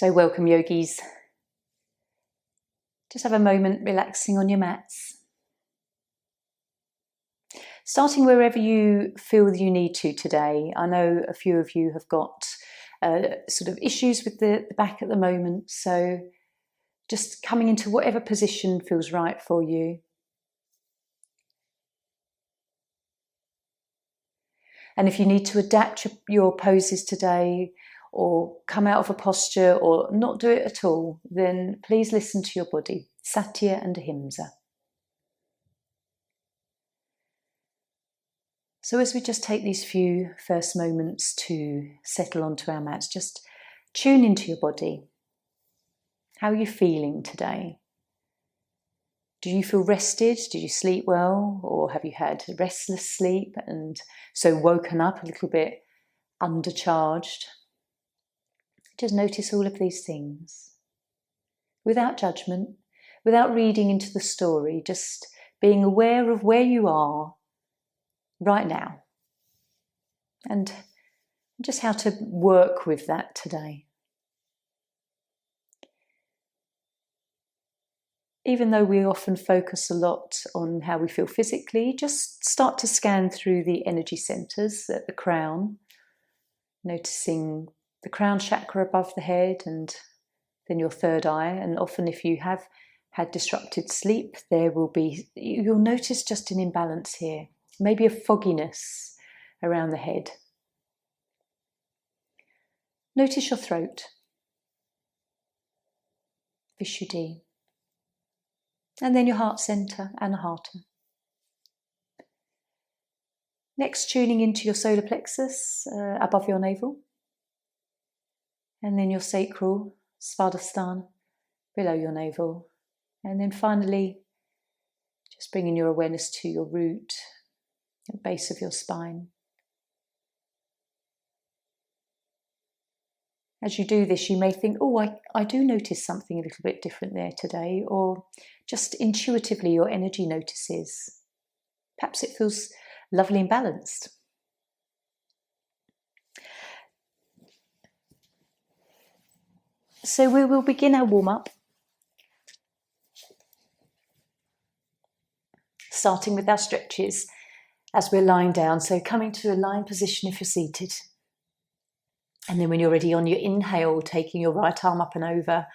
So welcome, yogis. Just have a moment relaxing on your mats. Starting wherever you feel you need to today. I know a few of you have got sort of issues with the back at the moment, so just coming into whatever position feels right for you. And if you need to adapt your poses today, or come out of a posture, or not do it at all, then please listen to your body. Satya and Ahimsa. So as we just take these few first moments to settle onto our mats, just tune into your body. How are you feeling today? Do you feel rested? Did you sleep well? Or have you had restless sleep and so woken up a little bit undercharged? Just notice all of these things. Without judgment, without reading into the story, just being aware of where you are right now. And just how to work with that today. Even though we often focus a lot on how we feel physically, just start to scan through the energy centers at the crown, noticing the crown chakra above the head and then your third eye. And often if you have had disrupted sleep, you'll notice just an imbalance here, maybe a fogginess around the head. Notice your throat, Vishuddhi, and then your heart center, Anahata. Next, tuning into your solar plexus above your navel, and then your sacral, Svadhisthana, below your navel. And then finally, just bringing your awareness to your root, the base of your spine. As you do this, you may think, oh, I do notice something a little bit different there today, or just intuitively your energy notices. Perhaps it feels lovely and balanced. So we will begin our warm-up, starting with our stretches as we're lying down. So coming to a lying position if you're seated. And then when you're ready, on your inhale, taking your right arm up and over,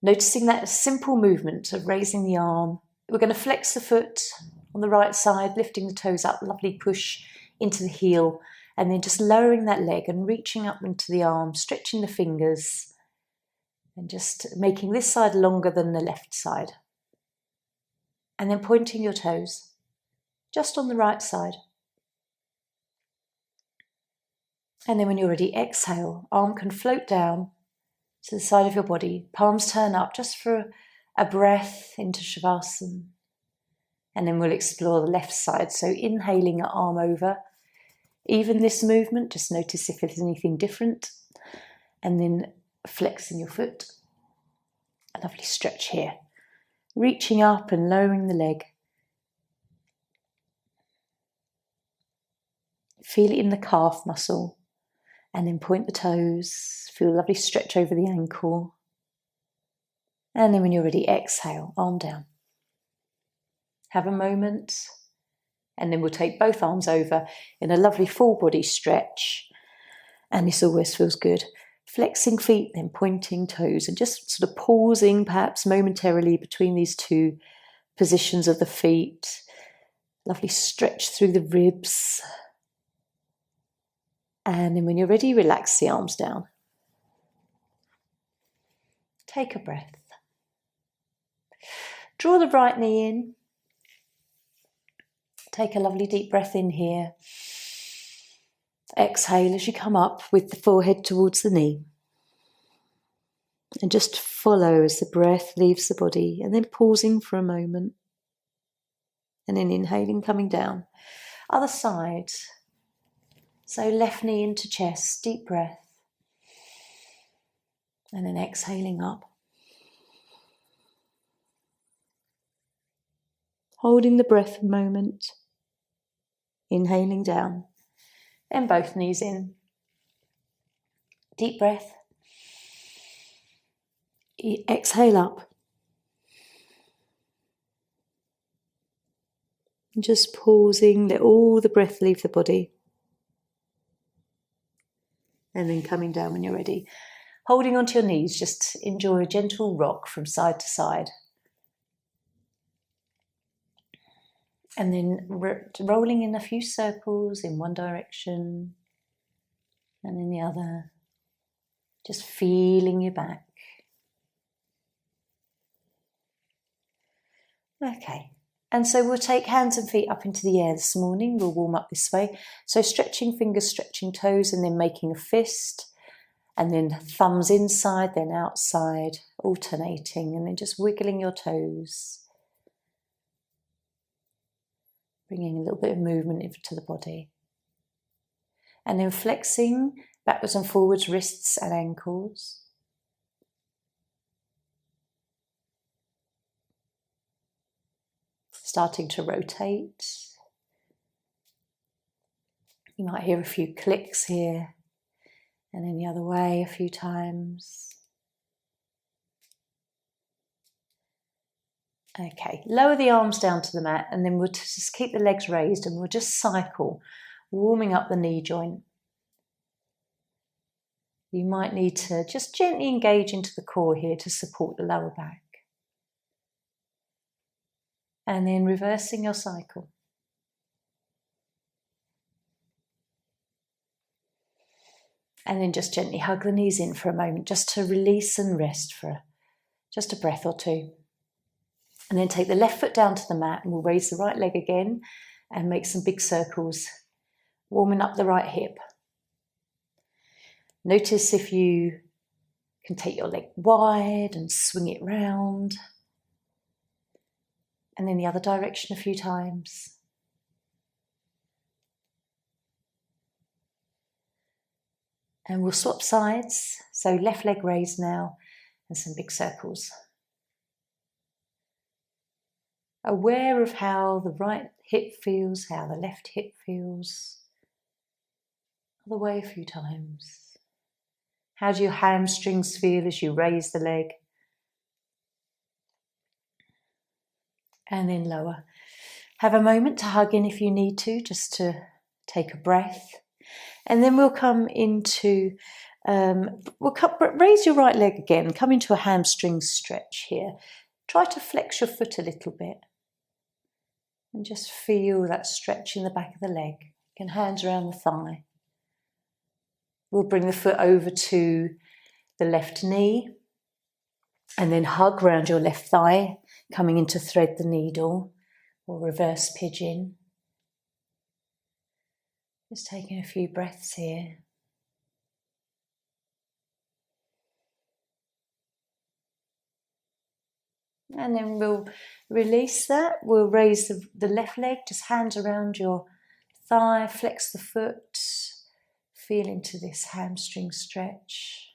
noticing that simple movement of raising the arm. We're going to flex the foot on the right side, lifting the toes up, lovely push into the heel, and then just lowering that leg and reaching up into the arm, stretching the fingers, and just making this side longer than the left side. And then pointing your toes just on the right side. And then when you're ready, exhale. Arm can float down to the side of your body. Palms turn up just for a breath into Shavasana. And then we'll explore the left side. So inhaling, arm over. Even this movement, just notice if there's anything different. And then flexing your foot. A lovely stretch here. Reaching up and lowering the leg. Feel it in the calf muscle. And then point the toes, feel a lovely stretch over the ankle. And then when you're ready, exhale, arm down. Have a moment, and then we'll take both arms over in a lovely full body stretch. And this always feels good. Flexing feet, then pointing toes, and just sort of pausing perhaps momentarily between these two positions of the feet. Lovely stretch through the ribs. And then when you're ready, relax the arms down. Take a breath. Draw the right knee in. Take a lovely deep breath in here. Exhale as you come up with the forehead towards the knee. And just follow as the breath leaves the body, and then pausing for a moment. And then inhaling, coming down. Other side. So left knee into chest, deep breath. And then exhaling up. Holding the breath a moment. Inhaling down. Then both knees in. Deep breath. exhale up. And just pausing, let all the breath leave the body. And then coming down when you're ready. Holding onto your knees, just enjoy a gentle rock from side to side. And then rolling in a few circles in one direction and in the other. Just feeling your back. Okay. And so we'll take hands and feet up into the air this morning. We'll warm up this way. So stretching fingers, stretching toes, and then making a fist. And then thumbs inside, then outside, alternating. And then just wiggling your toes. Bringing a little bit of movement into the body. And then flexing backwards and forwards, wrists and ankles. Starting to rotate. You might hear a few clicks here. And then the other way a few times. Okay, lower the arms down to the mat and then we'll just keep the legs raised and we'll just cycle, warming up the knee joint. You might need to just gently engage into the core here to support the lower back. And then reversing your cycle. And then just gently hug the knees in for a moment, just to release and rest for just a breath or two. And then take the left foot down to the mat and we'll raise the right leg again and make some big circles, warming up the right hip. Notice if you can take your leg wide and swing it round. And then the other direction a few times. And we'll swap sides. So left leg raised now and some big circles. Aware of how the right hip feels, how the left hip feels. Other way a few times. How do your hamstrings feel as you raise the leg? And then lower. Have a moment to hug in if you need to, just to take a breath. And then we'll come into, raise your right leg again, come into a hamstring stretch here. Try to flex your foot a little bit. And just feel that stretch in the back of the leg. Again, hands around the thigh. We'll bring the foot over to the left knee. And then hug around your left thigh, coming into thread the needle or reverse pigeon. Just taking a few breaths here. And then we'll release that. We'll raise the left leg, just hands around your thigh, flex the foot, feel into this hamstring stretch.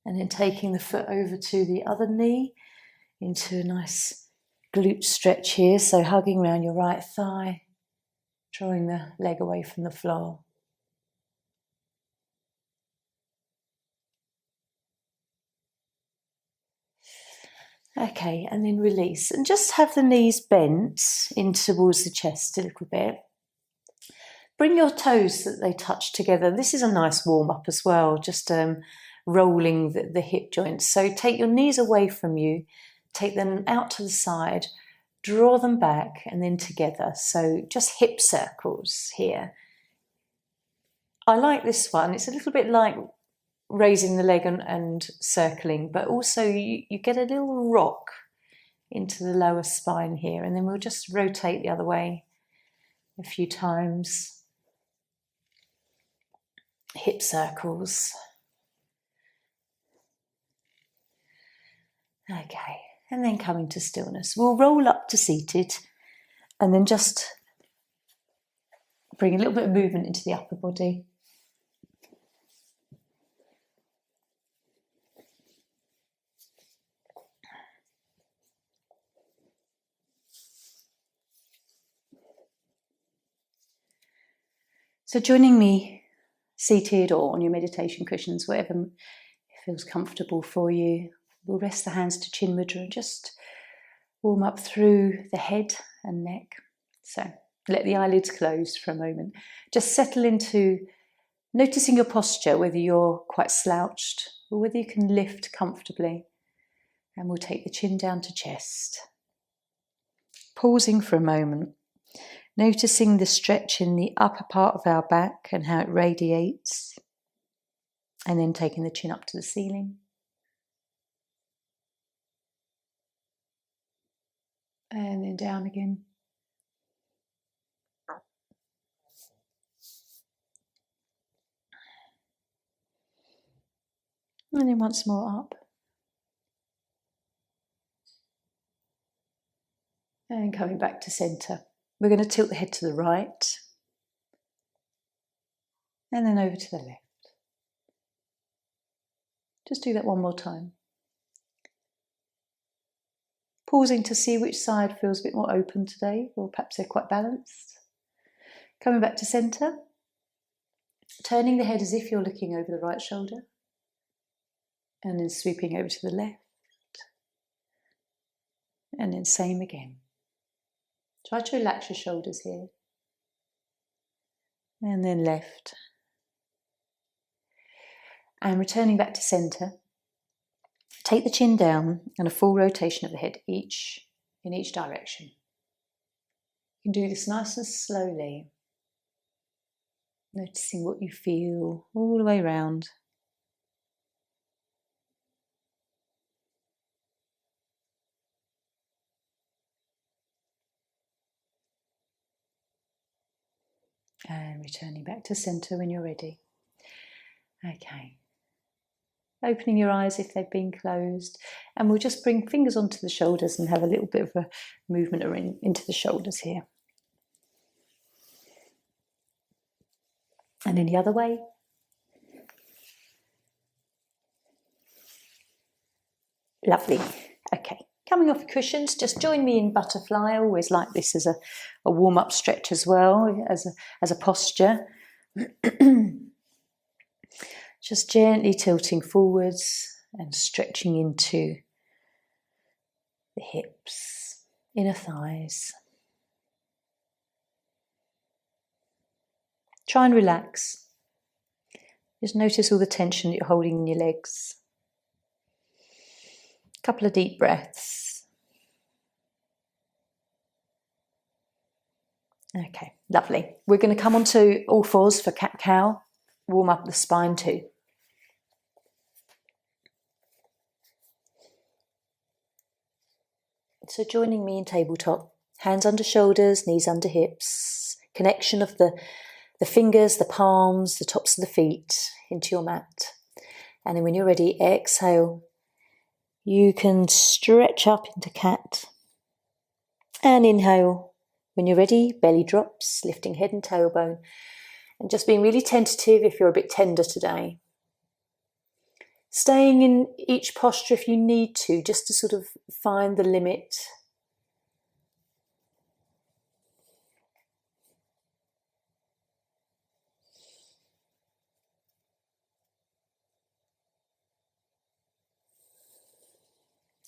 And then taking the foot over to the other knee, into a nice glute stretch here. So hugging around your right thigh, drawing the leg away from the floor. Okay, and then release. And just have the knees bent in towards the chest a little bit. Bring your toes so that they touch together. This is a nice warm-up as well, just rolling the hip joints. So take your knees away from you, take them out to the side, draw them back and then together. So just hip circles here. I like this one. It's a little bit like raising the leg and circling, but also you get a little rock into the lower spine here, and then we'll just rotate the other way a few times. Hip circles. Okay, and then coming to stillness. We'll roll up to seated and then just bring a little bit of movement into the upper body. So joining me seated or on your meditation cushions, whatever feels comfortable for you. We'll rest the hands to chin mudra and just warm up through the head and neck. So let the eyelids close for a moment. Just settle into noticing your posture, whether you're quite slouched or whether you can lift comfortably. And we'll take the chin down to chest. Pausing for a moment, noticing the stretch in the upper part of our back and how it radiates. And then taking the chin up to the ceiling. And then down again. And then once more up. And coming back to centre. We're going to tilt the head to the right. And then over to the left. Just do that one more time. Pausing to see which side feels a bit more open today, or perhaps they're quite balanced. Coming back to centre. Turning the head as if you're looking over the right shoulder. And then sweeping over to the left. And then same again. Try to relax your shoulders here. And then left. And returning back to centre. Take the chin down and a full rotation of the head in each direction. You can do this nice and slowly. Noticing what you feel all the way around. And returning back to centre when you're ready. Okay. Opening your eyes if they've been closed. And we'll just bring fingers onto the shoulders and have a little bit of a movement into the shoulders here. And then the other way. Lovely. Okay. Coming off your cushions, just join me in butterfly. I always like this as a warm-up stretch as well, as a posture. Just gently tilting forwards and stretching into the hips, inner thighs. Try and relax. Just notice all the tension that you're holding in your legs. A couple of deep breaths. Okay, lovely. We're going to come onto all fours for cat-cow. Warm up the spine too. So joining me in tabletop. Hands under shoulders, knees under hips. Connection of the fingers, the palms, the tops of the feet into your mat. And then when you're ready, exhale. You can stretch up into cat. And inhale. When you're ready, belly drops, lifting head and tailbone. And just being really tentative if you're a bit tender today. Staying in each posture if you need to, just to sort of find the limit.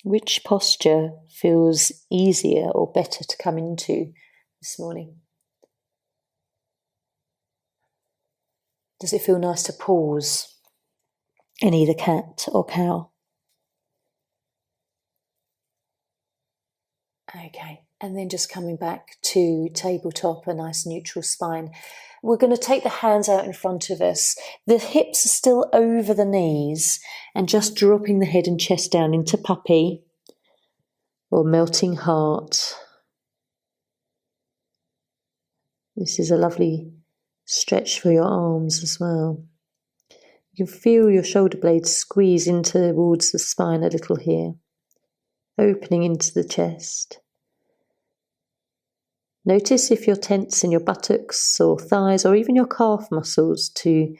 Which posture feels easier or better to come into this morning? Does it feel nice to pause in either cat or cow? Okay, and then just coming back to tabletop, a nice neutral spine. We're going to take the hands out in front of us. The hips are still over the knees and just dropping the head and chest down into puppy or melting heart. This is a lovely stretch for your arms as well. You can feel your shoulder blades squeeze in towards the spine a little here, opening into the chest. Notice if you're tense in your buttocks or thighs or even your calf muscles to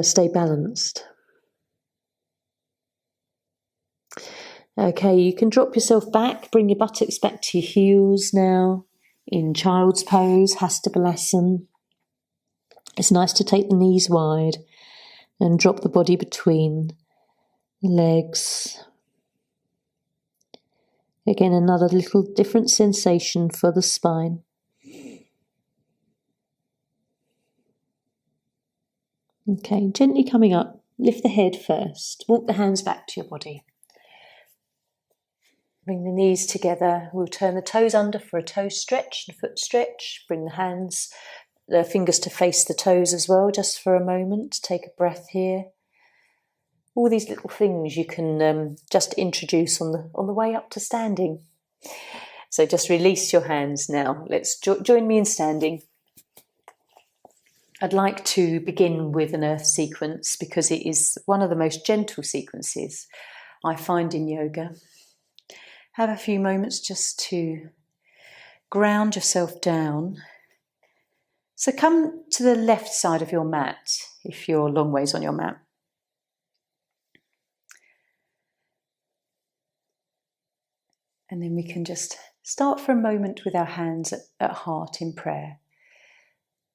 stay balanced. Okay, you can drop yourself back, bring your buttocks back to your heels now in child's pose, Hasta Balasana. It's nice to take the knees wide and drop the body between the legs. Again, another little different sensation for the spine. Okay, gently coming up, lift the head first. Walk the hands back to your body. Bring the knees together. We'll turn the toes under for a toe stretch and foot stretch. Bring the fingers to face the toes as well, just for a moment. Take a breath here. All these little things you can just introduce on the way up to standing. So just release your hands now. Let's join me in standing. I'd like to begin with an earth sequence because it is one of the most gentle sequences I find in yoga. Have a few moments just to ground yourself down. So come to the left side of your mat if you're long ways on your mat. And then we can just start for a moment with our hands at heart in prayer.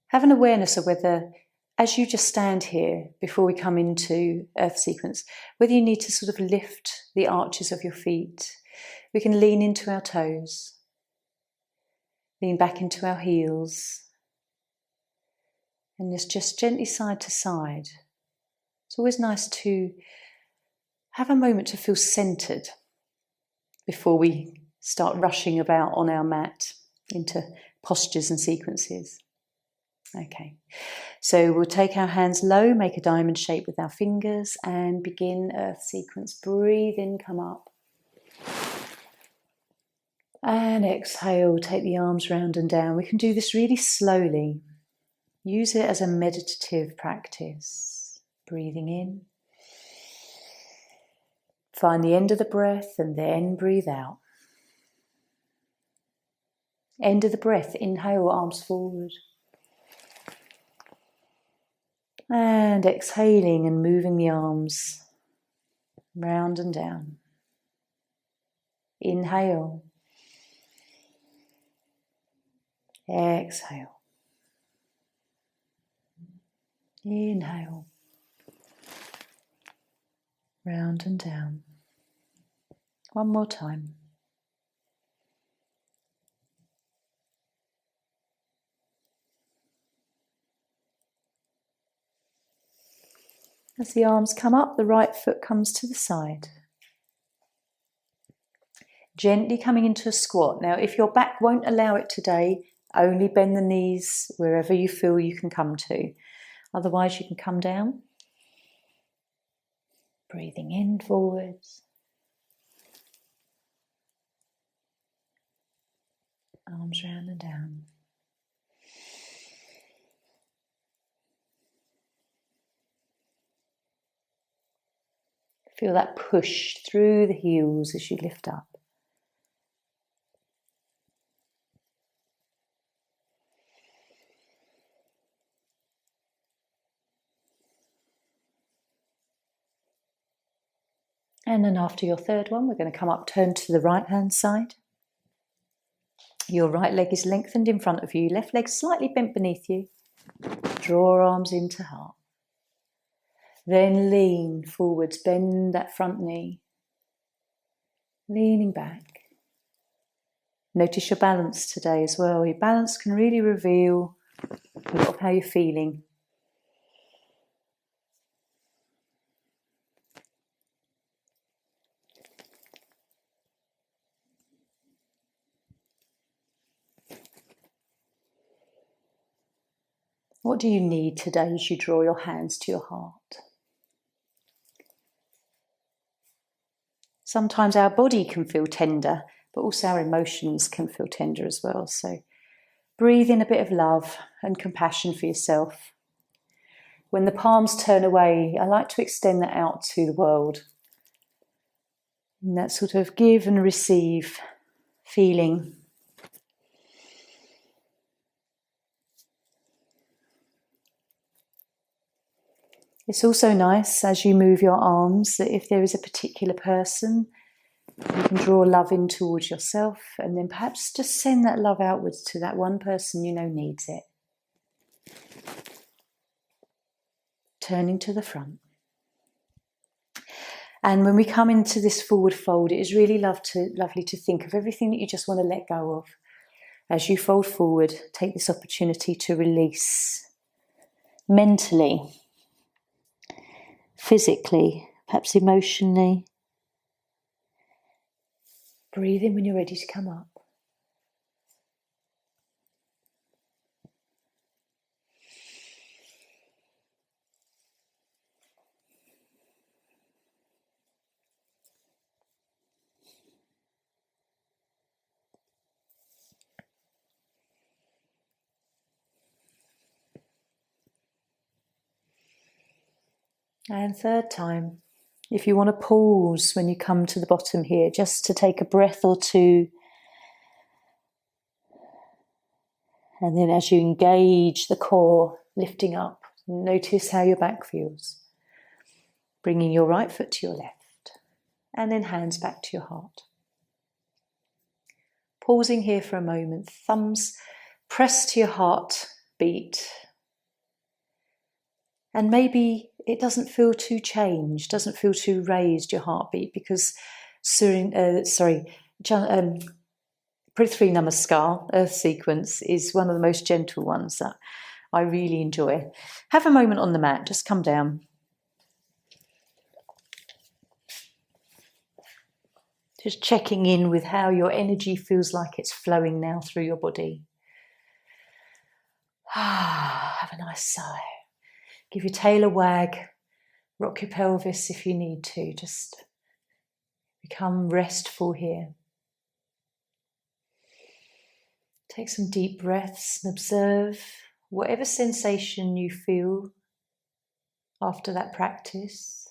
Have an awareness of whether, as you just stand here before we come into earth sequence, whether you need to sort of lift the arches of your feet. We can lean into our toes, lean back into our heels, and just gently side to side. It's always nice to have a moment to feel centered before we start rushing about on our mat into postures and sequences. Okay, so we'll take our hands low, make a diamond shape with our fingers and begin earth sequence. Breathe in, come up. And exhale, take the arms round and down. We can do this really slowly. Use it as a meditative practice. Breathing in. Find the end of the breath and then breathe out. End of the breath, inhale, arms forward. And exhaling and moving the arms round and down. Inhale. Exhale. Inhale. Round and down. One more time. As the arms come up, the right foot comes to the side. Gently coming into a squat. Now, if your back won't allow it today, only bend the knees wherever you feel you can come to. Otherwise, you can come down. Breathing in forwards. Arms round and down. Feel that push through the heels as you lift up. And then after your third one, we're going to come up, turn to the right hand side. Your right leg is lengthened in front of you, left leg slightly bent beneath you. Draw arms into heart. Then lean forwards, bend that front knee. Leaning back. Notice your balance today as well. Your balance can really reveal a lot of how you're feeling. What do you need today as you draw your hands to your heart? Sometimes our body can feel tender, but also our emotions can feel tender as well. So breathe in a bit of love and compassion for yourself. When the palms turn away, I like to extend that out to the world. In that sort of give and receive feeling. It's also nice as you move your arms that if there is a particular person, you can draw love in towards yourself and then perhaps just send that love outwards to that one person you know needs it. turning to the front. And when we come into this forward fold, it is really lovely to think of everything that you just want to let go of. As you fold forward, take this opportunity to release mentally, physically, perhaps emotionally. Breathe in when you're ready to come up. And third time, if you want to pause when you come to the bottom here, just to take a breath or two. And then as you engage the core, lifting up, notice how your back feels. Bringing your right foot to your left, and then hands back to your heart. Pausing here for a moment, thumbs pressed to your heart beat. And maybe it doesn't feel too changed, doesn't feel too raised, your heartbeat, because Prithvi Namaskar, Earth Sequence, is one of the most gentle ones that I really enjoy. Have a moment on the mat, just come down. Just checking in with how your energy feels like it's flowing now through your body. Have a nice sigh. Give your tail a wag. Rock your pelvis if you need to. Just become restful here. Take some deep breaths and observe whatever sensation you feel after that practice.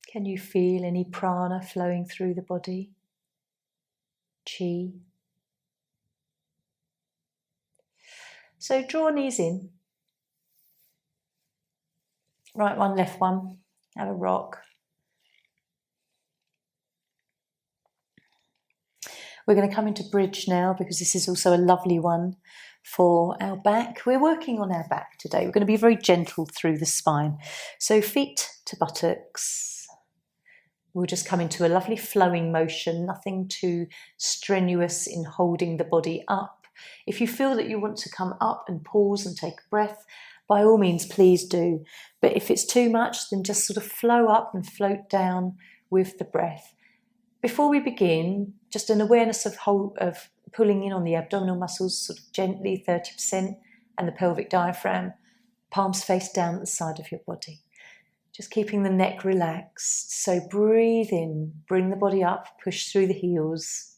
Can you feel any prana flowing through the body? Chi. So draw knees in. Right one, left one. Have a rock. We're going to come into bridge now because this is also a lovely one for our back. We're working on our back today. We're going to be very gentle through the spine. So feet to buttocks. We'll just come into a lovely flowing motion, nothing too strenuous in holding the body up. If you feel that you want to come up and pause and take a breath, by all means, please do. But if it's too much, then just sort of flow up and float down with the breath. Before we begin, just an awareness of pulling in on the abdominal muscles, sort of gently, 30%, and the pelvic diaphragm, palms face down at the side of your body. Just keeping the neck relaxed. So breathe in, bring the body up, push through the heels.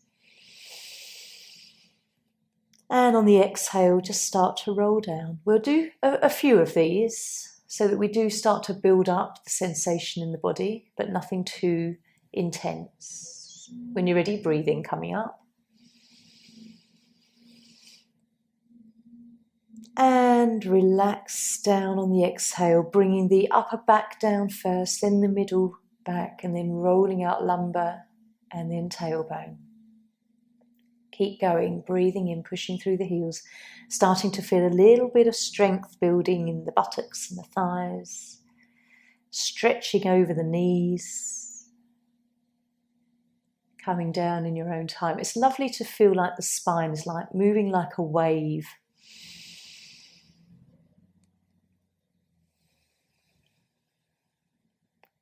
And on the exhale, just start to roll down. We'll do a few of these so that we do start to build up the sensation in the body, but nothing too intense. When you're ready, breathe in, coming up. And relax down on the exhale, bringing the upper back down first, then the middle back, and then rolling out lumbar, and then tailbone. Keep going, breathing in, pushing through the heels, starting to feel a little bit of strength building in the buttocks and the thighs, stretching over the knees, coming down in your own time. It's lovely to feel like the spine is like moving like a wave.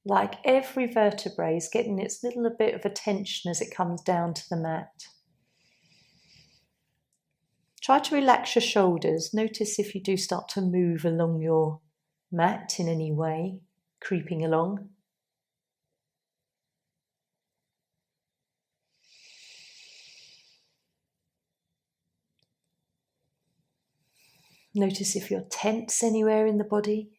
Like every vertebrae is getting its little bit of attention as it comes down to the mat. Try to relax your shoulders. Notice if you do start to move along your mat in any way, creeping along. Notice if you're tense anywhere in the body,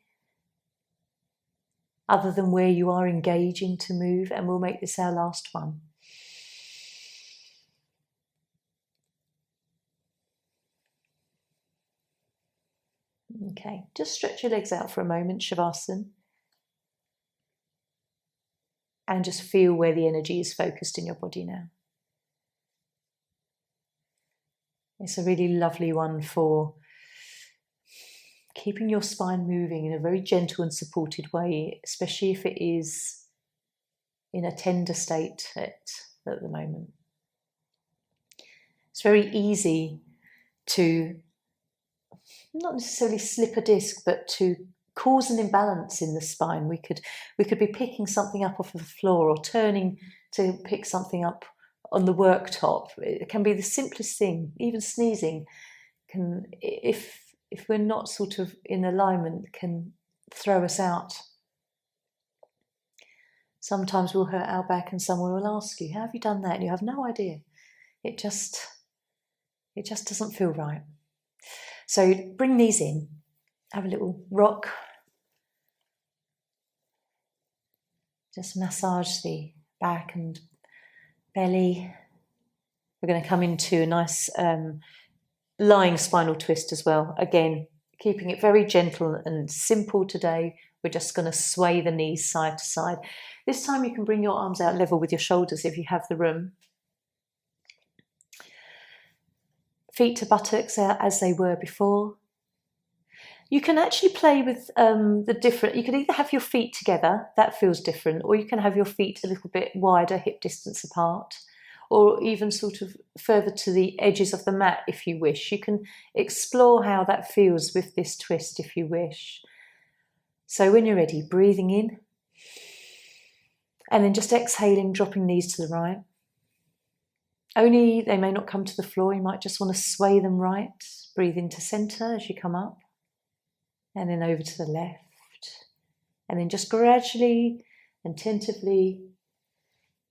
other than where you are engaging to move, and we'll make this our last one. Okay, just stretch your legs out for a moment, Shavasana. and just feel where the energy is focused in your body now. It's a really lovely one for keeping your spine moving in a very gentle and supported way, especially if it is in a tender state at the moment. It's very easy to not necessarily slip a disc, but to cause an imbalance in the spine. We could be picking something up off of the floor or turning to pick something up on the worktop. It can be the simplest thing. Even sneezing can, if we're not sort of in alignment, can throw us out. Sometimes we'll hurt our back and someone will ask you, how have you done that? And you have no idea. It just doesn't feel right. So bring these in, have a little rock. Just massage the back and belly. We're going to come into a nice lying spinal twist as well. Again, keeping it very gentle and simple today. We're just going to sway the knees side to side. This time you can bring your arms out level with your shoulders if you have the room. Feet to buttocks as they were before. You can actually play with you can either have your feet together, that feels different, or you can have your feet a little bit wider, hip distance apart, or even sort of further to the edges of the mat if you wish. You can explore how that feels with this twist if you wish. So when you're ready, breathing in, and then just exhaling, dropping knees to the right. Only they may not come to the floor, you might just want to sway them right. Breathe into centre as you come up, and then over to the left. And then just gradually and tentatively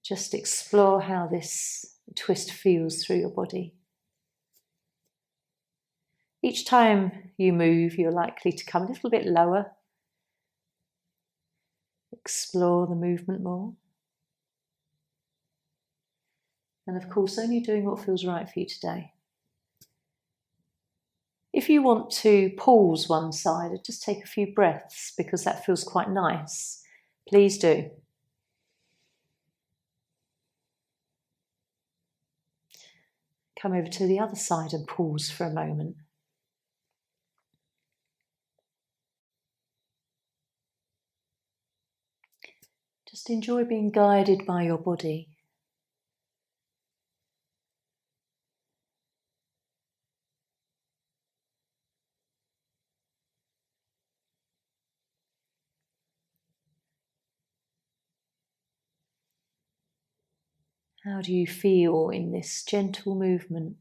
just explore how this twist feels through your body. Each time you move, you're likely to come a little bit lower. Explore the movement more. And of course, only doing what feels right for you today. If you want to pause one side and just take a few breaths because that feels quite nice, please do. Come over to the other side and pause for a moment. Just enjoy being guided by your body. How do you feel in this gentle movement?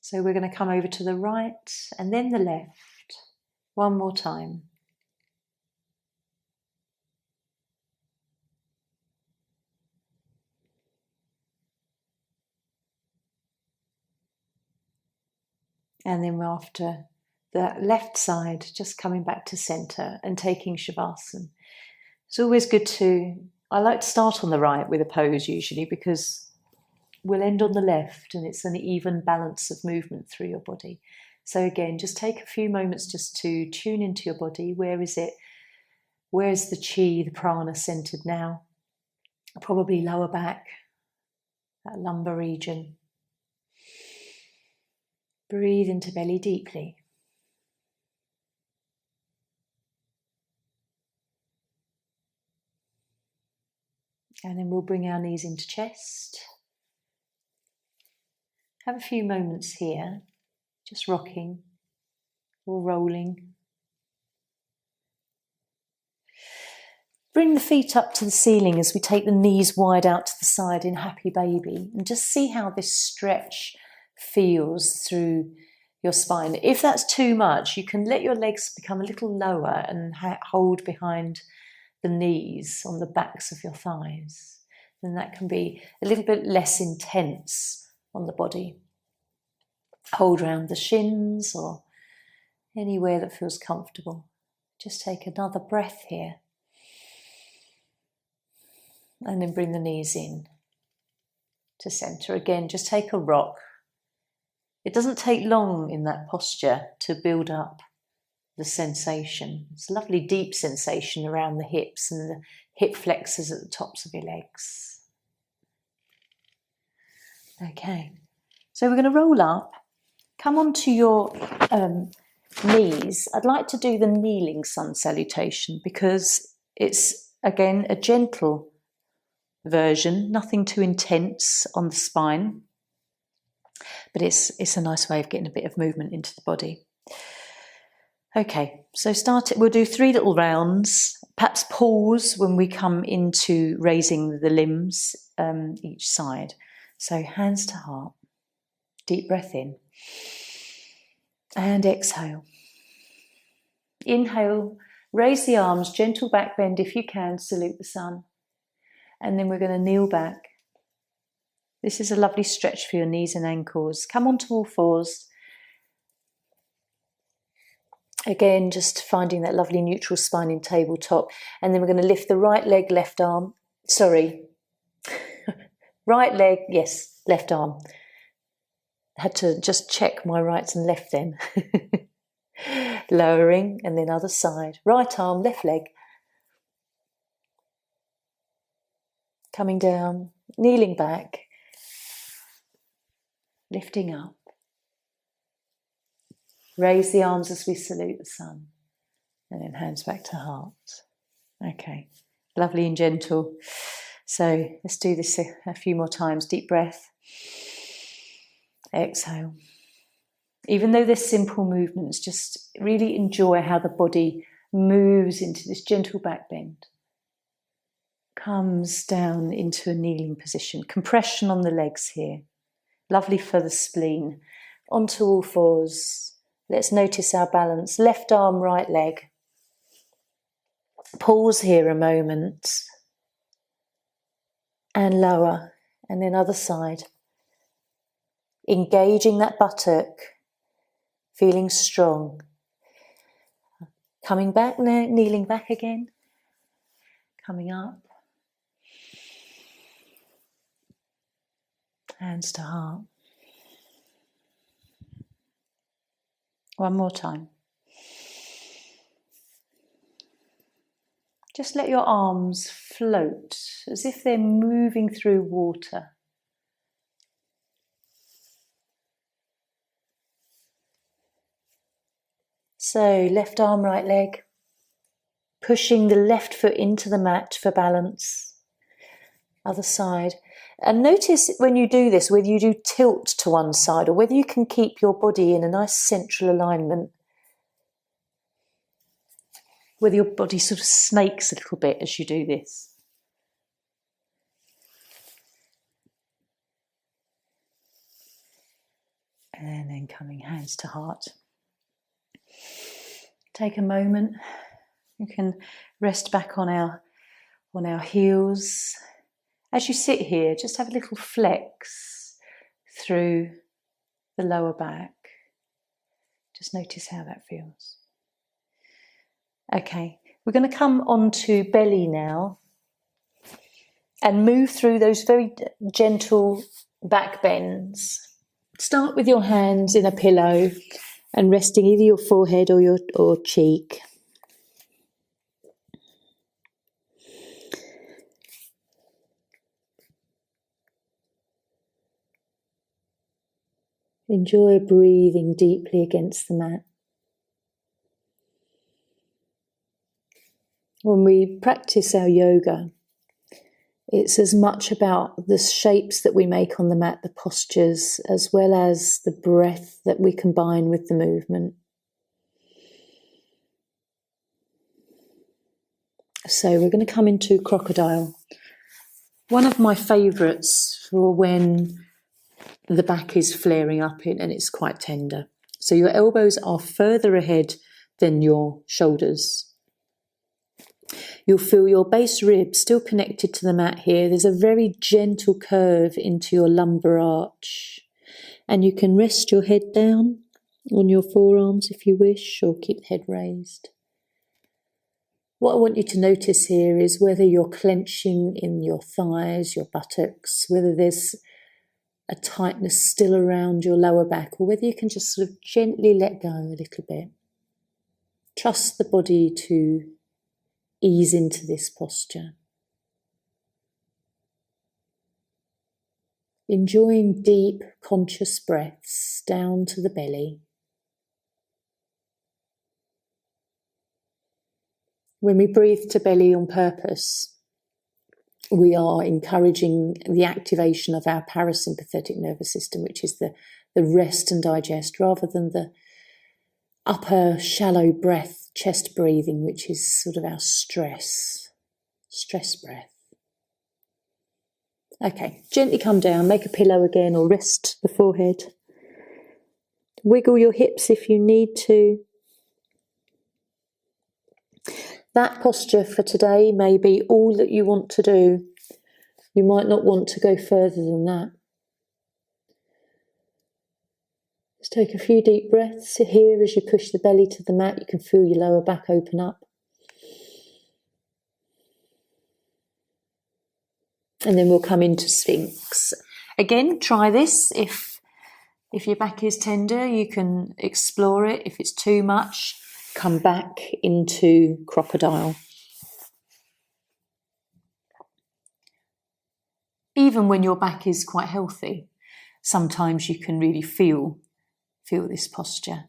So we're going to come over to the right and then the left. One more time. And then after the left side, just coming back to centre and taking Shavasana. It's always good I like to start on the right with a pose usually because we'll end on the left and it's an even balance of movement through your body. So again, just take a few moments just to tune into your body. Where is it? Where's the chi, the prana centred now? Probably lower back, that lumbar region. Breathe into belly deeply. And then we'll bring our knees into chest. Have a few moments here, just rocking or rolling. Bring the feet up to the ceiling as we take the knees wide out to the side in happy baby, and just see how this stretch feels through your spine. If that's too much, you can let your legs become a little lower and hold behind the knees on the backs of your thighs. Then that can be a little bit less intense on the body. Hold around the shins or anywhere that feels comfortable. Just take another breath here. And then bring the knees in to centre. Again, just take a rock. It doesn't take long in that posture to build up the sensation. It's a lovely deep sensation around the hips and the hip flexors at the tops of your legs. Okay, so we're going to roll up, come onto your knees. I'd like to do the kneeling sun salutation because it's, again, a gentle version, nothing too intense on the spine, but it's a nice way of getting a bit of movement into the body. Okay, so we'll do 3 little rounds, perhaps pause when we come into raising the limbs each side. So hands to heart, deep breath in, and exhale. Inhale, raise the arms, gentle back bend if you can, salute the sun. And then we're going to kneel back. This is a lovely stretch for your knees and ankles. Come onto all fours. Again, just finding that lovely neutral spine in tabletop. And then we're going to lift the right leg, left arm. Right leg, yes, left arm. Had to just check my right and left then. Lowering, and then other side. Right arm, left leg. Coming down, kneeling back. Lifting up. Raise the arms as we salute the sun. And then hands back to heart. Okay, lovely and gentle. So let's do this a few more times. Deep breath. Exhale. Even though they're simple movements, just really enjoy how the body moves into this gentle back bend. Comes down into a kneeling position. Compression on the legs here. Lovely for the spleen. Onto all fours. Let's notice our balance. Left arm, right leg. Pause here a moment. And lower. And then other side. Engaging that buttock. Feeling strong. Coming back now, kneeling back again. Coming up. Hands to heart. One more time. Just let your arms float as if they're moving through water. So left arm, right leg. Pushing the left foot into the mat for balance. Other side. And notice when you do this, whether you do tilt to one side or whether you can keep your body in a nice central alignment. Whether your body sort of snakes a little bit as you do this. And then coming hands to heart. Take a moment. You can rest back on our heels. As you sit here, just have a little flex through the lower back. Just notice how that feels. Okay, we're going to come onto belly now and move through those very gentle back bends. Start with your hands in a pillow and resting either your forehead or your cheek. Enjoy breathing deeply against the mat. When we practice our yoga, it's as much about the shapes that we make on the mat, the postures, as well as the breath that we combine with the movement. So we're going to come into crocodile. One of my favourites for when the back is flaring up and it's quite tender. So your elbows are further ahead than your shoulders. You'll feel your base ribs still connected to the mat here. There's a very gentle curve into your lumbar arch. And you can rest your head down on your forearms if you wish, or keep the head raised. What I want you to notice here is whether you're clenching in your thighs, your buttocks, whether there's a tightness still around your lower back, or whether you can just sort of gently let go a little bit. trust the body to ease into this posture. Enjoying deep, conscious breaths down to the belly. When we breathe to belly on purpose, we are encouraging the activation of our parasympathetic nervous system, which is the rest and digest, rather than the upper shallow breath, chest breathing, which is sort of our stress breath. Okay, gently come down, make a pillow again or rest the forehead. Wiggle your hips if you need to. That posture for today may be all that you want to do. You might not want to go further than that. Just take a few deep breaths here as you push the belly to the mat. You can feel your lower back open up. And then we'll come into Sphinx. Again, try this. If your back is tender, you can explore it. If it's too much, come back into crocodile. Even when your back is quite healthy, sometimes you can really feel this posture.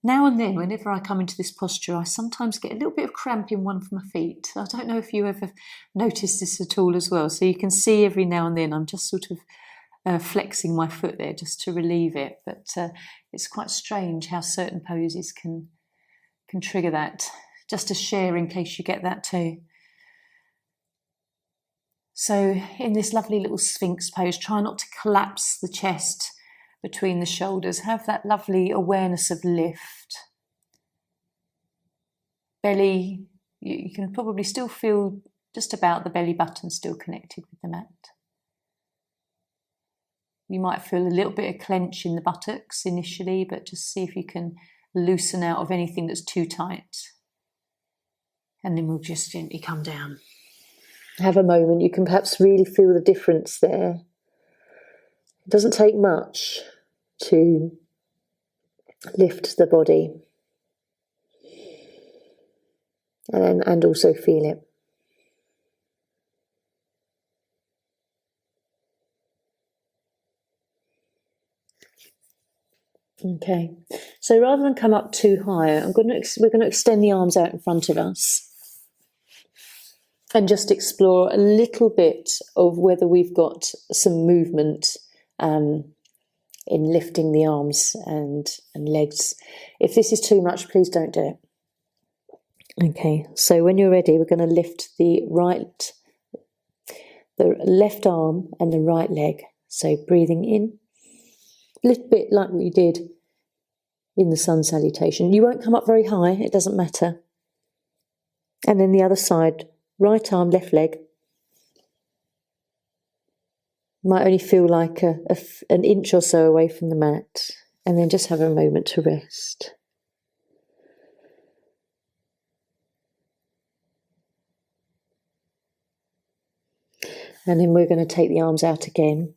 Now and then, whenever I come into this posture, I sometimes get a little bit of cramp in one of my feet. I don't know if you ever noticed this at all as well. So you can see every now and then I'm just sort of flexing my foot there just to relieve it. But it's quite strange how certain poses can trigger that. Just to share in case you get that too. So in this lovely little Sphinx pose, try not to collapse the chest between the shoulders. Have that lovely awareness of lift. Belly, you can probably still feel just about the belly button still connected with the mat. You might feel a little bit of clench in the buttocks initially, but just see if you can loosen out of anything that's too tight. And then we'll just gently come down. Have a moment. You can perhaps really feel the difference there. It doesn't take much to lift the body and also feel it. Okay, so rather than come up too high, we're going to extend the arms out in front of us and just explore a little bit of whether we've got some movement in lifting the arms and legs. If this is too much, please don't do it. Okay, so when you're ready, we're going to lift the left arm and the right leg. So breathing in, a little bit like we did in the sun salutation. You won't come up very high, it doesn't matter. And then the other side, right arm, left leg. Might only feel like an inch or so away from the mat. And then just have a moment to rest. And then we're going to take the arms out again.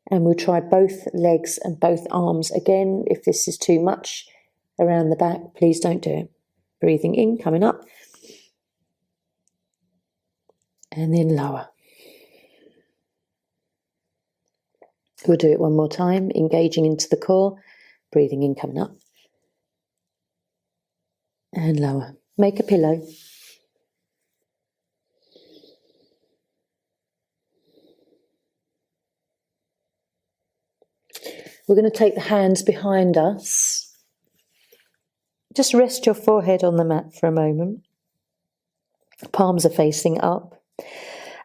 And we'll try both legs and both arms again. If this is too much around the back, please don't do it. Breathing in, coming up. And then lower. We'll do it one more time, engaging into the core, breathing in, coming up, and lower. Make a pillow. We're going to take the hands behind us. Just rest your forehead on the mat for a moment. Palms are facing up.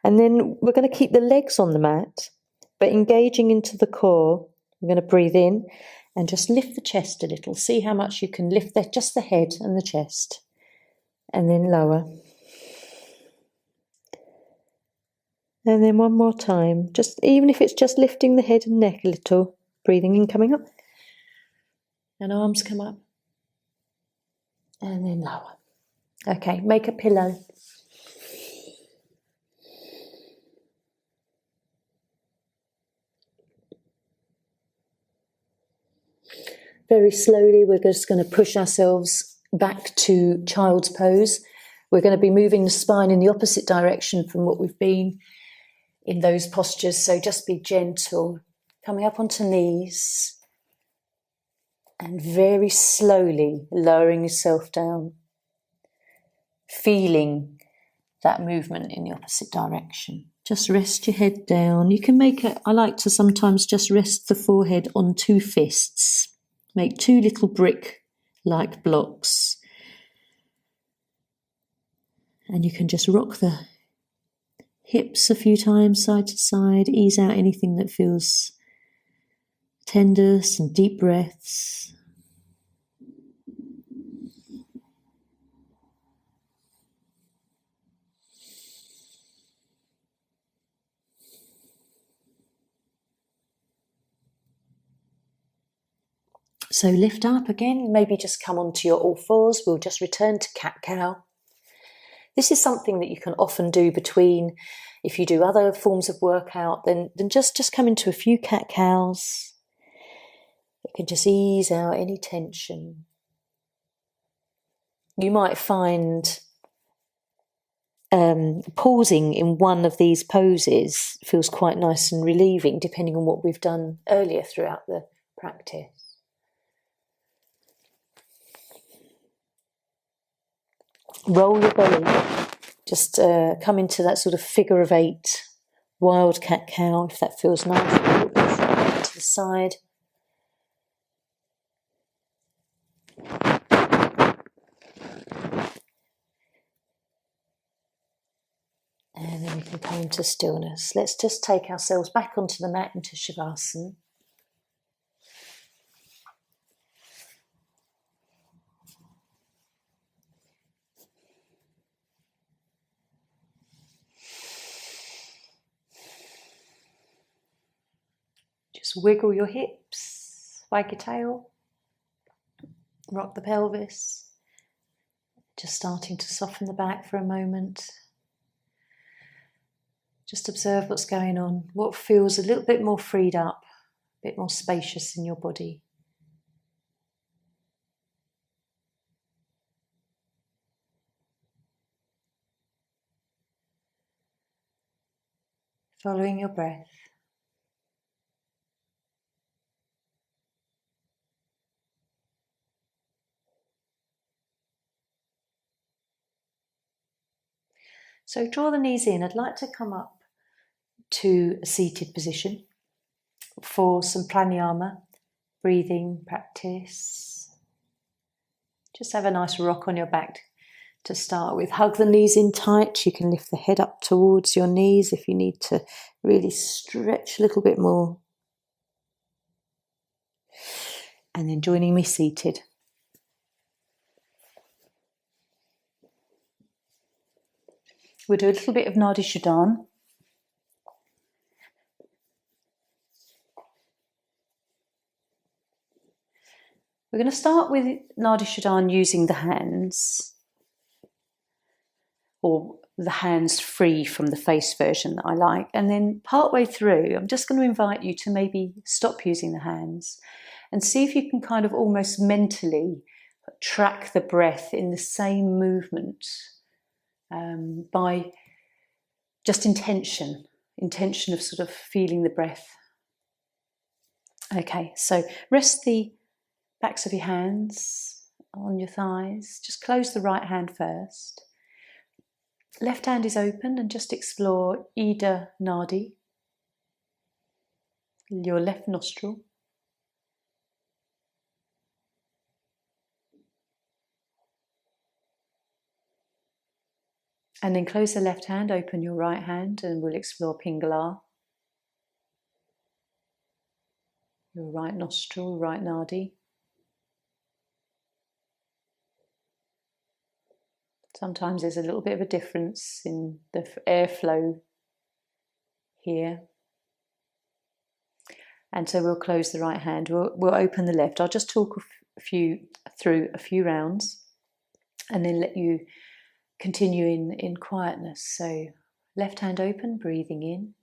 And then we're going to keep the legs on the mat, but engaging into the core. We're going to breathe in and just lift the chest a little. See how much you can lift just the head and the chest. And then lower. And then one more time. Even if it's just lifting the head and neck a little. Breathing in, coming up. And arms come up. And then lower. Okay, make a pillow. Very slowly, we're just going to push ourselves back to child's pose. We're going to be moving the spine in the opposite direction from what we've been in those postures. So just be gentle, coming up onto knees and very slowly lowering yourself down, feeling that movement in the opposite direction. Just rest your head down. You can make it, I like to sometimes just rest the forehead on two fists. Make two little brick-like blocks. And you can just rock the hips a few times, side to side. Ease out anything that feels tender, some deep breaths. So lift up again, maybe just come onto your all fours. We'll just return to cat-cow. This is something that you can often do between, if you do other forms of workout, then just come into a few cat-cows. It can just ease out any tension. You might find pausing in one of these poses feels quite nice and relieving, depending on what we've done earlier throughout the practice. Roll your belly. Just come into that sort of figure of eight, wild cat-cow, if that feels nice. A little bit to the side. And then we can come into stillness. Let's just take ourselves back onto the mat into Shavasana. Just wiggle your hips, wag your tail, rock the pelvis. Just starting to soften the back for a moment. Just observe what's going on, what feels a little bit more freed up, a bit more spacious in your body. Following your breath. So draw the knees in. I'd like to come up to a seated position for some pranayama, breathing practice. Just have a nice rock on your back to start with. Hug the knees in tight. You can lift the head up towards your knees if you need to really stretch a little bit more. And then joining me seated. We'll do a little bit of nadi shodhana. We're going to start with nadi shodhana using the hands, or the hands free from the face version that I like. And then partway through, I'm just going to invite you to maybe stop using the hands and see if you can kind of almost mentally track the breath in the same movement by just intention of sort of feeling the breath. Okay, so rest the backs of your hands on your thighs. Just close the right hand first. Left hand is open and just explore Ida Nadi, your left nostril. And then close the left hand, open your right hand, and we'll explore Pingala, your right nostril, right nadi. Sometimes there's a little bit of a difference in the airflow here. And so we'll close the right hand, we'll open the left. I'll just talk through a few rounds and then let you continue in quietness. So left hand open, breathing in.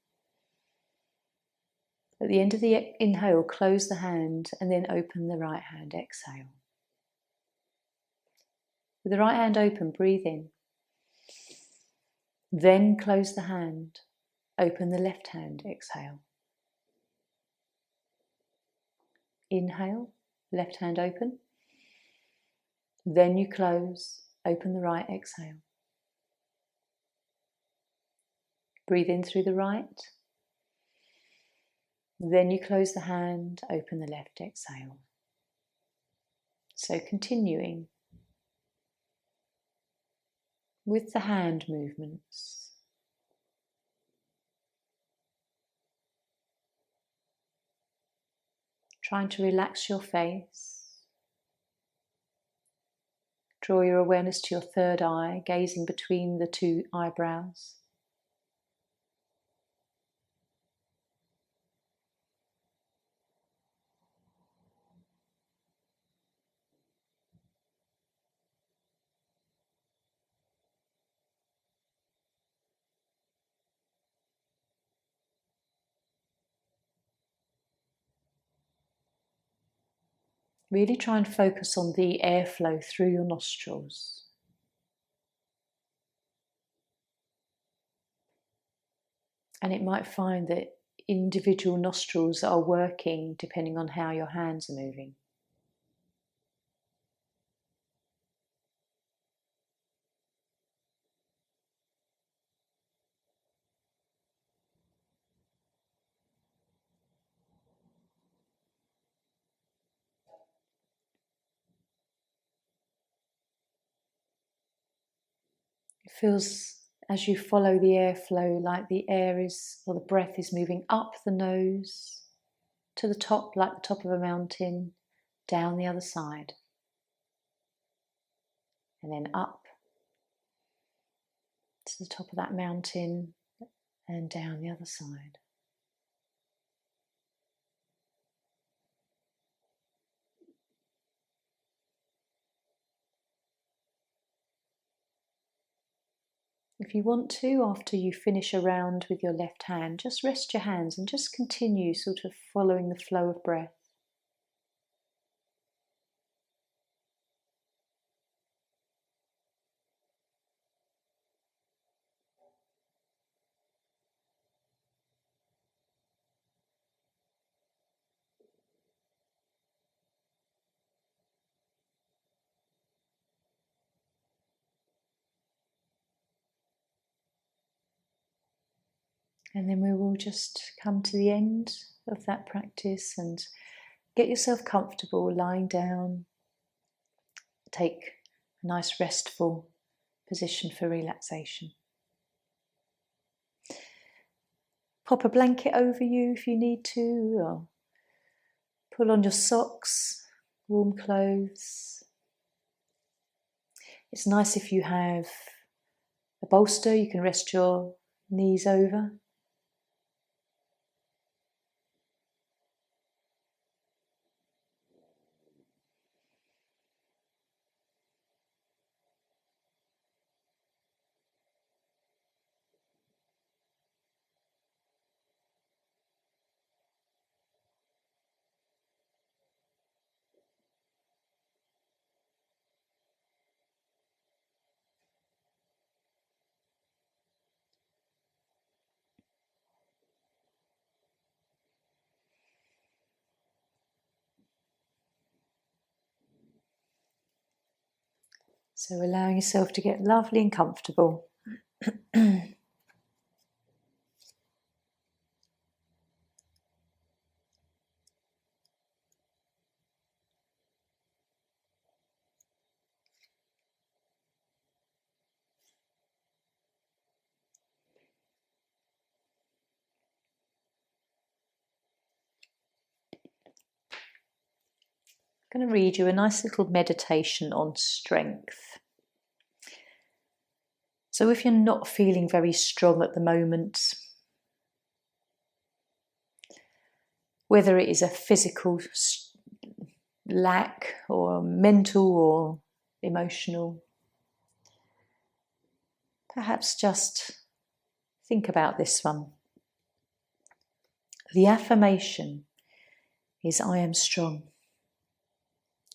At the end of the inhale, close the hand and then open the right hand, exhale. With the right hand open, breathe in. Then close the hand. Open the left hand, exhale. Inhale, left hand open. Then you close, open the right, exhale. Breathe in through the right. Then you close the hand, open the left, exhale. So continuing with the hand movements. Trying to relax your face. Draw your awareness to your third eye, gazing between the two eyebrows. Really try and focus on the airflow through your nostrils. And it might find that individual nostrils are working depending on how your hands are moving. It feels as you follow the airflow like the air is, or the breath is moving up the nose to the top, like the top of a mountain, down the other side. And then up to the top of that mountain and down the other side. If you want to, after you finish a round with your left hand, just rest your hands and just continue sort of following the flow of breath. And then we will just come to the end of that practice and get yourself comfortable lying down. Take a nice restful position for relaxation. Pop a blanket over you if you need to, or pull on your socks, warm clothes. It's nice if you have a bolster you can rest your knees over. So allowing yourself to get lovely and comfortable. I'm going to read you a nice little meditation on strength. So if you're not feeling very strong at the moment, whether it is a physical lack or mental or emotional, perhaps just think about this one. The affirmation is I am strong.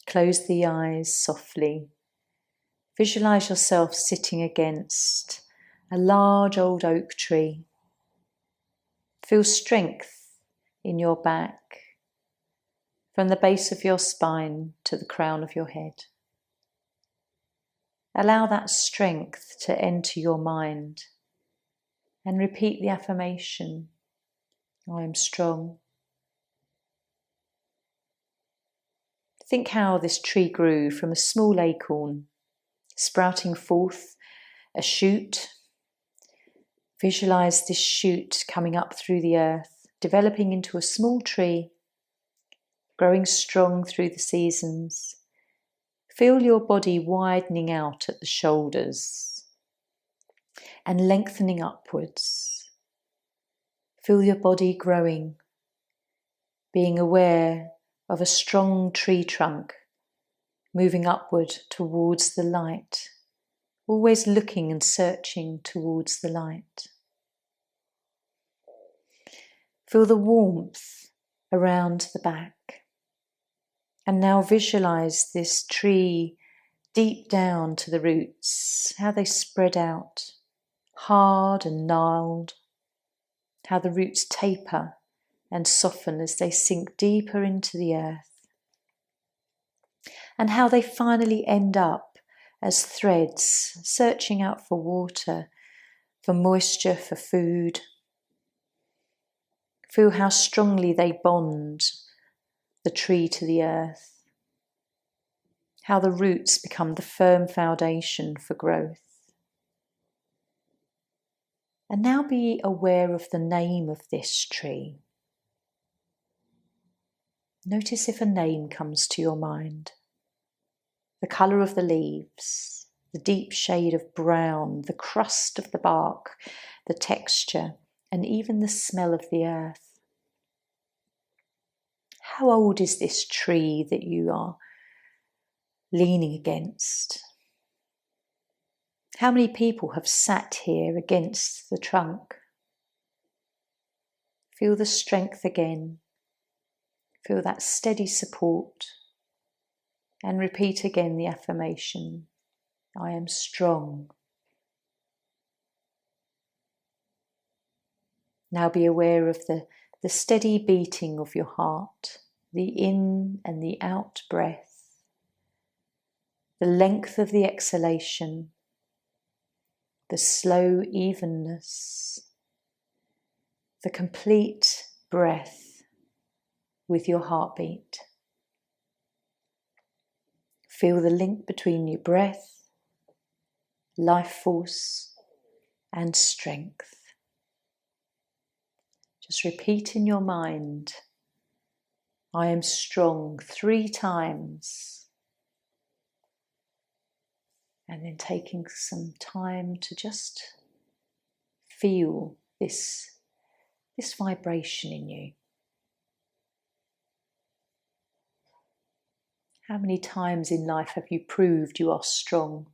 Close the eyes softly. Visualize yourself sitting against a large old oak tree. Feel strength in your back, from the base of your spine to the crown of your head. Allow that strength to enter your mind and repeat the affirmation, I am strong. Think how this tree grew from a small acorn, sprouting forth a shoot. Visualize this shoot coming up through the earth, developing into a small tree, growing strong through the seasons. Feel your body widening out at the shoulders and lengthening upwards. Feel your body growing, being aware of a strong tree trunk moving upward towards the light, always looking and searching towards the light. Feel the warmth around the back. And now visualize this tree deep down to the roots, how they spread out, hard and gnarled, how the roots taper and soften as they sink deeper into the earth, and how they finally end up as threads, searching out for water, for moisture, for food. Feel how strongly they bond the tree to the earth, how the roots become the firm foundation for growth. And now be aware of the name of this tree. Notice if a name comes to your mind. The colour of the leaves, the deep shade of brown, the crust of the bark, the texture, and even the smell of the earth. How old is this tree that you are leaning against? How many people have sat here against the trunk? Feel the strength again. Feel that steady support. And repeat again the affirmation, I am strong. Now be aware of the steady beating of your heart, the in and the out breath, the length of the exhalation, the slow evenness, the complete breath with your heartbeat. Feel the link between your breath, life force, and strength. Just repeat in your mind, I am strong 3 times. And then taking some time to just feel this vibration in you. How many times in life have you proved you are strong?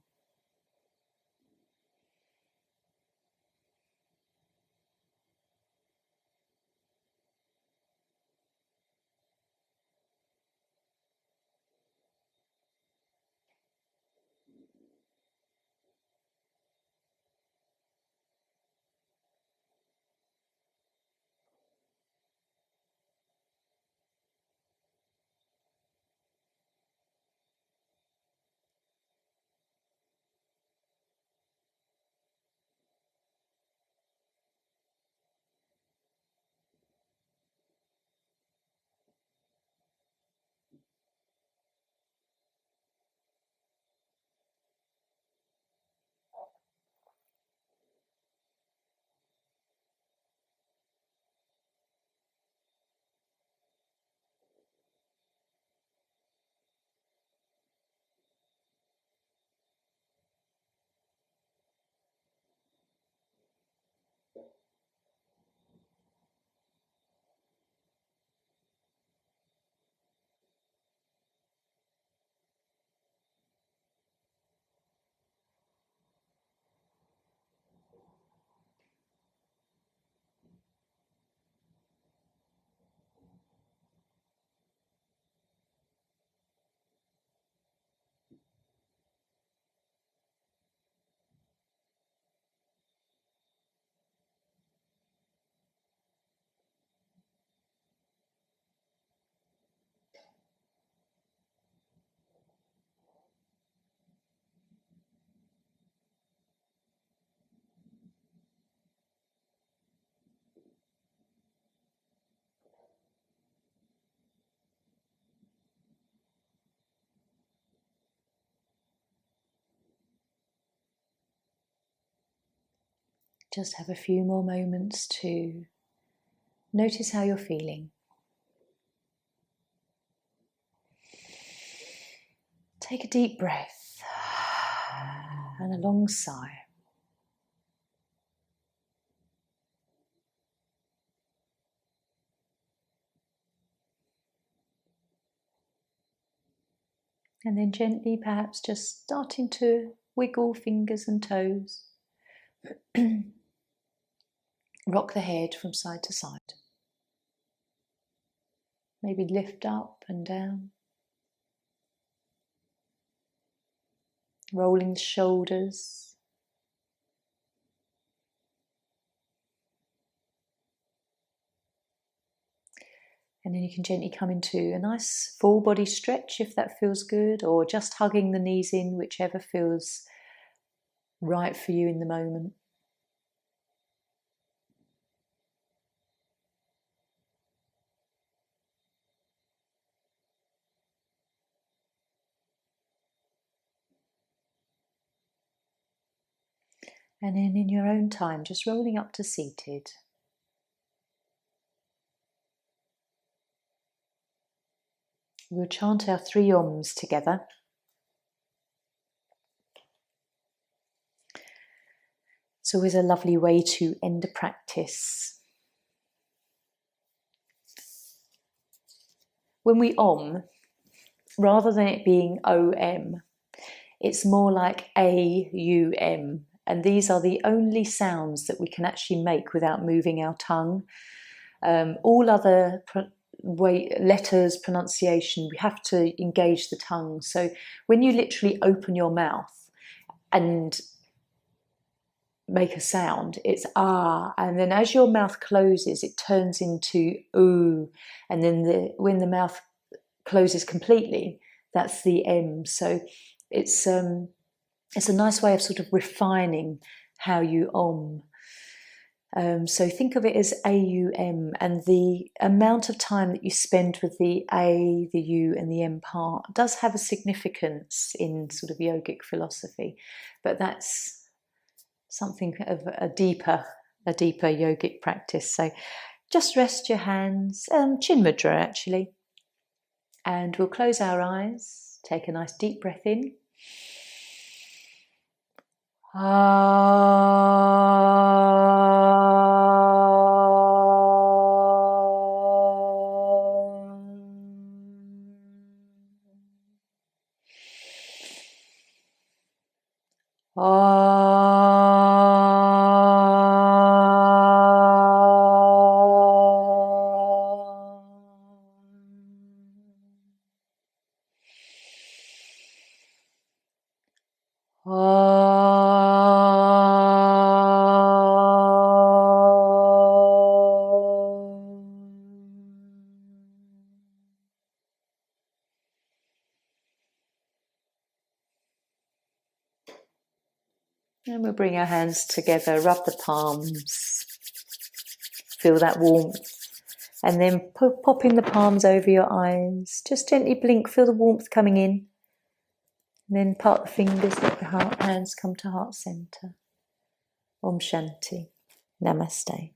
Just have a few more moments to notice how you're feeling. Take a deep breath and a long sigh. And then gently, perhaps just starting to wiggle fingers and toes. Rock the head from side to side. Maybe lift up and down. Rolling the shoulders. And then you can gently come into a nice full body stretch if that feels good, or just hugging the knees in, whichever feels right for you in the moment. And then in your own time, just rolling up to seated. We'll chant our 3 Oms together. It's always a lovely way to end a practice. When we Om, rather than it being OM, it's more like AUM. And these are the only sounds that we can actually make without moving our tongue. All other letters, pronunciation, we have to engage the tongue. So when you literally open your mouth and make a sound, it's ah, and then as your mouth closes, it turns into ooh, and then when the mouth closes completely, that's the M. So it's a nice way of sort of refining how you Om. So think of it as AUM, and the amount of time that you spend with the A, the U and the M part does have a significance in sort of yogic philosophy, but that's something of a deeper yogic practice. So just rest your hands, chin mudra actually, and we'll close our eyes, take a nice deep breath in. And we'll bring our hands together, rub the palms, feel that warmth, and then popping the palms over your eyes. Just gently blink, feel the warmth coming in, and then part the fingers, let the hands come to heart center. Om Shanti. Namaste.